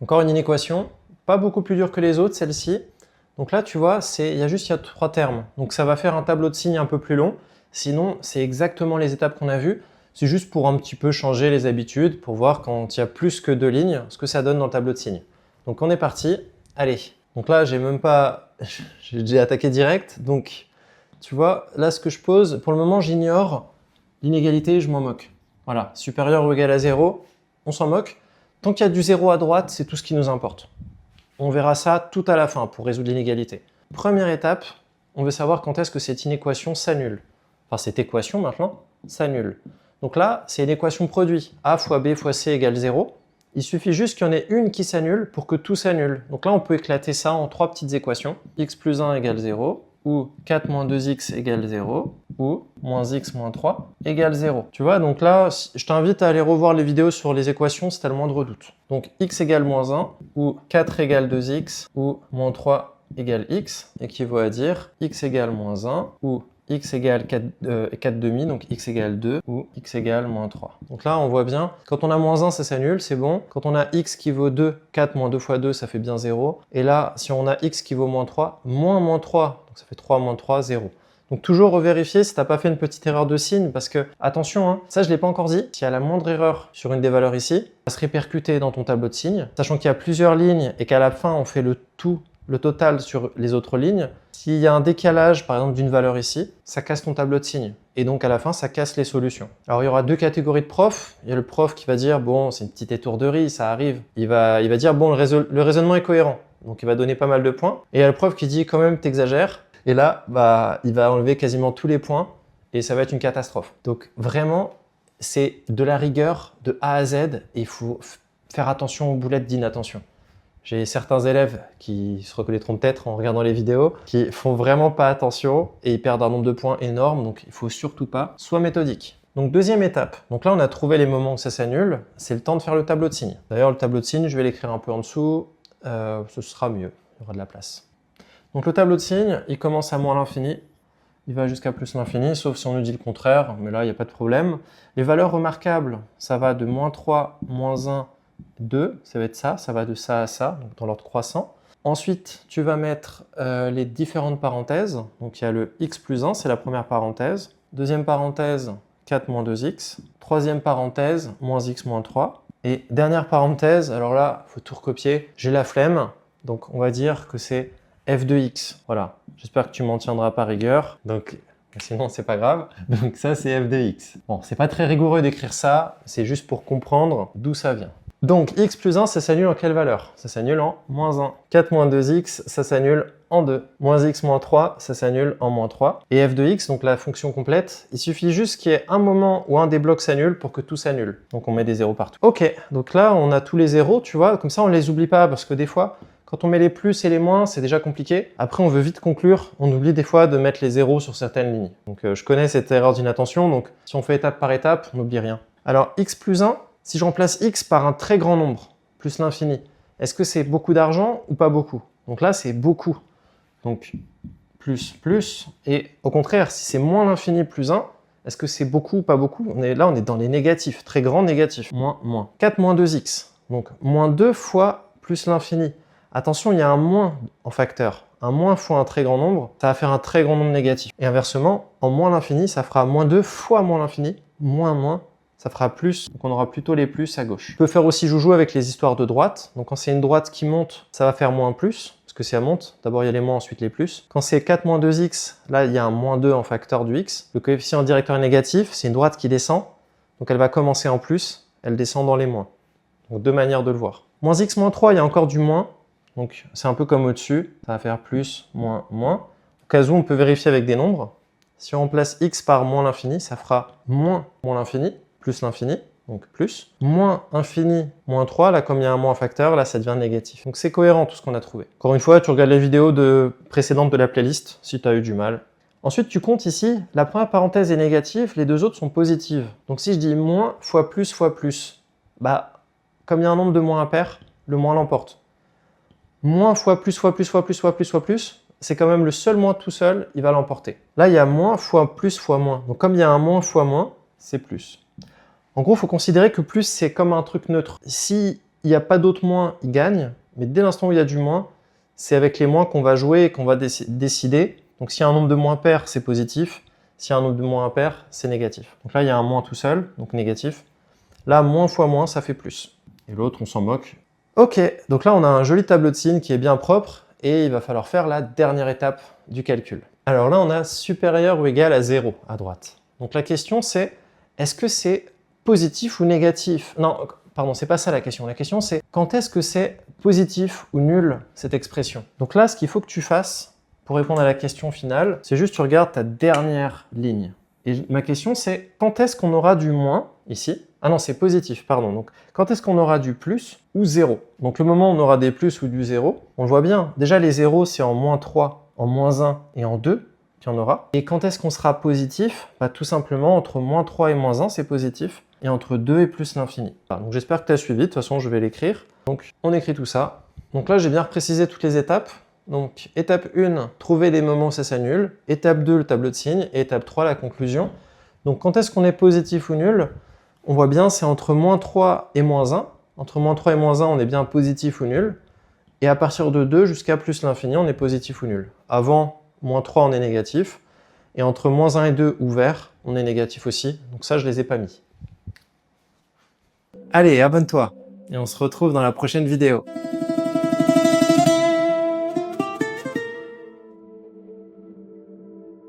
Encore une inéquation, pas beaucoup plus dure que les autres, celle-ci. Donc là, tu vois, il y a 3 termes. Donc ça va faire un tableau de signes un peu plus long. Sinon, c'est exactement les étapes qu'on a vues. C'est juste pour un petit peu changer les habitudes, pour voir quand il y a plus que 2 lignes, ce que ça donne dans le tableau de signes. Donc on est parti. Allez. Donc là, j'ai même pas... j'ai attaqué direct. Donc, tu vois, là, ce que je pose, pour le moment, j'ignore l'inégalité, je m'en moque. Voilà, supérieur ou égal à 0, on s'en moque. Tant qu'il y a du 0 à droite, c'est tout ce qui nous importe. On verra ça tout à la fin pour résoudre l'inégalité. Première étape, on veut savoir quand est-ce que cette inéquation s'annule. Enfin, cette équation maintenant s'annule. Donc là, c'est une équation produit. A fois B fois C égale 0. Il suffit juste qu'il y en ait une qui s'annule pour que tout s'annule. Donc là, on peut éclater ça en 3 petites équations. X plus 1 égale 0, ou 4 moins 2x égale 0, ou moins x moins 3 égale 0. Tu vois, donc là, je t'invite à aller revoir les vidéos sur les équations si tu as le moindre doute. Donc x égale moins 1, ou 4 égale 2x, ou moins 3 égale x, équivaut à dire x égale moins 1, ou x égale 4 demi, donc x égale 2, ou x égale moins 3. Donc là, on voit bien, quand on a moins 1, ça s'annule, c'est bon. Quand on a x qui vaut 2, 4 moins 2 fois 2, ça fait bien 0. Et là, si on a x qui vaut moins 3, moins 3, donc ça fait 3 moins 3, 0. Donc toujours revérifier si tu n'as pas fait une petite erreur de signe, parce que, attention, hein, ça je ne l'ai pas encore dit, s'il y a la moindre erreur sur une des valeurs ici, ça va se répercuter dans ton tableau de signes, sachant qu'il y a plusieurs lignes et qu'à la fin, on fait le total sur les autres lignes. S'il y a un décalage, par exemple, d'une valeur ici, ça casse ton tableau de signes. Et donc, à la fin, ça casse les solutions. Alors, il y aura 2 catégories de profs. Il y a le prof qui va dire, bon, c'est une petite étourderie, ça arrive. Il va dire, bon, le raisonnement est cohérent. Donc, il va donner pas mal de points. Et il y a le prof qui dit, quand même, t'exagères. Et là, il va enlever quasiment tous les points et ça va être une catastrophe. Donc, vraiment, c'est de la rigueur de A à Z et il faut faire attention aux boulettes d'inattention. J'ai certains élèves qui se reconnaîtront peut-être en regardant les vidéos, qui font vraiment pas attention et ils perdent un nombre de points énorme, donc il faut surtout pas. Sois méthodique. Donc deuxième étape. Donc là, on a trouvé les moments où ça s'annule. C'est le temps de faire le tableau de signes. D'ailleurs, le tableau de signes, je vais l'écrire un peu en dessous. Ce sera mieux. Il y aura de la place. Donc le tableau de signes, il commence à moins l'infini. Il va jusqu'à plus l'infini, sauf si on nous dit le contraire, mais là, il n'y a pas de problème. Les valeurs remarquables, ça va de moins 3, moins 1, 2, ça va être ça va de ça à ça, donc dans l'ordre croissant. Ensuite, tu vas mettre les différentes parenthèses. Donc il y a le x plus 1, c'est la première parenthèse. Deuxième parenthèse, 4 moins 2x. Troisième parenthèse, moins x moins 3. Et dernière parenthèse, alors là, il faut tout recopier. J'ai la flemme, donc on va dire que c'est f de x. Voilà, j'espère que tu m'en tiendras par rigueur. Donc sinon, c'est pas grave. Donc ça, c'est f de x. Bon, c'est pas très rigoureux d'écrire ça, c'est juste pour comprendre d'où ça vient. Donc, x plus 1, ça s'annule en quelle valeur? Ça s'annule en moins 1. 4 moins 2x, ça s'annule en 2. Moins x moins 3, ça s'annule en moins 3. Et f de x, donc la fonction complète, il suffit juste qu'il y ait un moment où un des blocs s'annule pour que tout s'annule. Donc on met des zéros partout. Ok, donc là, on a tous les zéros, tu vois, comme ça, on ne les oublie pas, parce que des fois, quand on met les plus et les moins, c'est déjà compliqué. Après, on veut vite conclure. On oublie des fois de mettre les zéros sur certaines lignes. Donc, je connais cette erreur d'inattention. Donc, si on fait étape par étape, on n'oublie rien. Alors, x plus 1, si je remplace x par un très grand nombre, plus l'infini, est-ce que c'est beaucoup d'argent ou pas beaucoup? Donc là, c'est beaucoup. Donc, plus. Et au contraire, si c'est moins l'infini plus 1, est-ce que c'est beaucoup ou pas beaucoup? Là, on est dans les négatifs, très grands négatifs. Moins. 4 moins 2x. Donc, moins 2 fois plus l'infini. Attention, il y a un moins en facteur. Un moins fois un très grand nombre, ça va faire un très grand nombre négatif. Et inversement, en moins l'infini, ça fera moins 2 fois moins l'infini. Moins, ça fera plus. Donc on aura plutôt les plus à gauche. On peut faire aussi joujou avec les histoires de droite. Donc quand c'est une droite qui monte, ça va faire moins plus, parce que ça monte. D'abord il y a les moins, ensuite les plus. Quand c'est 4 moins 2x, là il y a un moins 2 en facteur du x. Le coefficient directeur est négatif, c'est une droite qui descend. Donc elle va commencer en plus, elle descend dans les moins. Donc 2 manières de le voir. Moins x moins 3, il y a encore du moins. Donc, c'est un peu comme au-dessus, ça va faire plus, moins. Au cas où, on peut vérifier avec des nombres. Si on remplace x par moins l'infini, ça fera moins l'infini, plus l'infini, donc plus. Moins infini, moins 3, là, comme il y a un moins facteur, là, ça devient négatif. Donc, c'est cohérent tout ce qu'on a trouvé. Encore une fois, tu regardes les vidéos précédentes de la playlist, si tu as eu du mal. Ensuite, tu comptes ici, la première parenthèse est négative, les deux autres sont positives. Donc, si je dis moins fois plus, comme il y a un nombre de moins impair, le moins l'emporte. Moins fois plus, c'est quand même le seul moins tout seul, il va l'emporter. Là, il y a moins fois plus fois moins. Donc, comme il y a un moins fois moins, c'est plus. En gros, il faut considérer que plus, c'est comme un truc neutre. Si il n'y a pas d'autres moins, il gagne. Mais dès l'instant où il y a du moins, c'est avec les moins qu'on va jouer et qu'on va décider. Donc s'il y a un nombre de moins pair, c'est positif. S'il y a un nombre de moins impair, c'est négatif. Donc là, il y a un moins tout seul, donc négatif. Là, moins fois moins, ça fait plus. Et l'autre, on s'en moque. Ok, donc là, on a un joli tableau de signes qui est bien propre et il va falloir faire la dernière étape du calcul. Alors là, on a supérieur ou égal à 0 à droite. Donc la question, c'est est-ce que c'est positif ou négatif? Non, pardon, c'est pas ça la question. La question, c'est quand est-ce que c'est positif ou nul, cette expression? Donc là, ce qu'il faut que tu fasses pour répondre à la question finale, c'est juste tu regardes ta dernière ligne. Et ma question, c'est quand est-ce qu'on aura du moins, ici? Ah non, c'est positif, pardon. Donc, quand est-ce qu'on aura du plus ou 0? Donc, le moment où on aura des plus ou du 0, on le voit bien. Déjà, les 0, c'est en moins 3, en moins 1 et en 2 qu'il y en aura. Et quand est-ce qu'on sera positif? Bah, tout simplement, entre moins 3 et moins 1, c'est positif. Et entre 2 et plus l'infini. Donc, j'espère que tu as suivi. De toute façon, je vais l'écrire. Donc, on écrit tout ça. Donc là, j'ai bien précisé toutes les étapes. Donc, étape 1, trouver des moments où ça s'annule. Étape 2, le tableau de signes. Et étape 3, la conclusion. Donc, quand est-ce qu'on est positif ou nul? On voit bien, c'est entre moins 3 et moins 1. Entre moins 3 et moins 1, on est bien positif ou nul. Et à partir de 2 jusqu'à plus l'infini, on est positif ou nul. Avant moins 3, on est négatif. Et entre moins 1 et 2, ouvert, on est négatif aussi. Donc ça, je ne les ai pas mis. Allez, abonne-toi. Et on se retrouve dans la prochaine vidéo.